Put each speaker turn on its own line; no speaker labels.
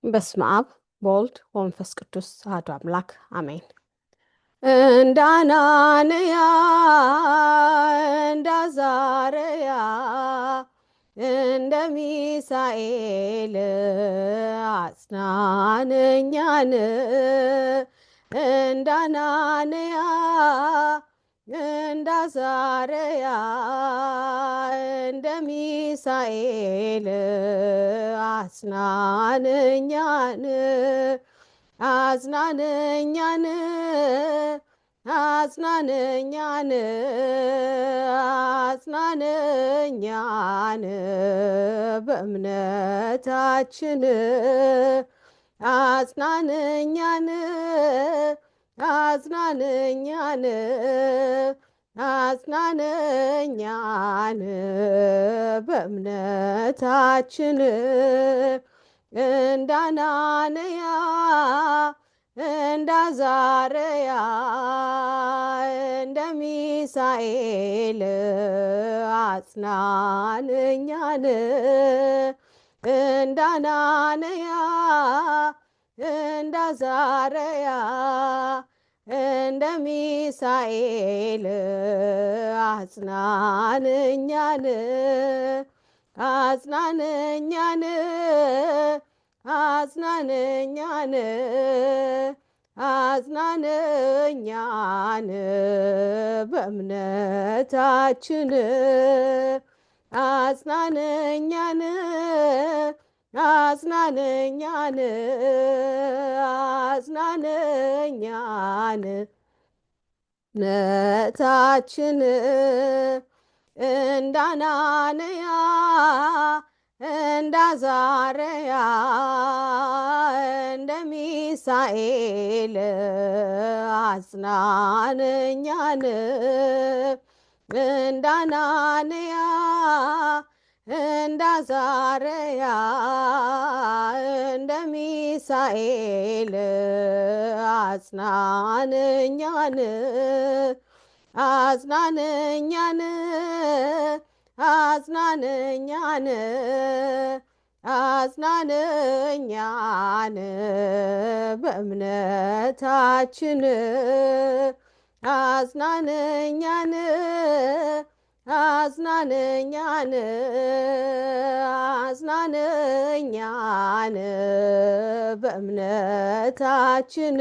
በስመ አብ በወልድ ወመንፈስ ቅዱስ አሐዱ አምላክ አሜን። እንዳናንያ እንዳዛርያ እንደ ሚሳኤል አጽናነኛን እንዳናንያ እንዳዛርያ እንደ ሚሳኤል አጽናነኛን አጽናነኛን አጽናነኛን አጽናነኛን በእምነታችን አጽናነኛን አጽናነኛን አጽናነኛን በእምነታችን እንዳናንያ እንዳዛርያ እንደ ሚሳኤል አጽናነኛን እንዳናንያ እንዳዛርያ እንደ ሚሳኤል አጽናነኛን አጽናነኛን አጽናነኛን አጽናነኛን በእምነታችን አጽናነኛን አጽናነኛን አጽናነኛን ነታችን እንዳናንያ እንዳዛርያ እንደ ሚሳኤል አጽናነኛን እንዳናንያ እንዳዛርያ እንደ ሚሳኤል አጽናነኛን አጽናነኛን አጽናነኛን አጽናነኛን በእምነታችን አጽናነኛን አጽናነኛን አጽናነኛን በእምነታችን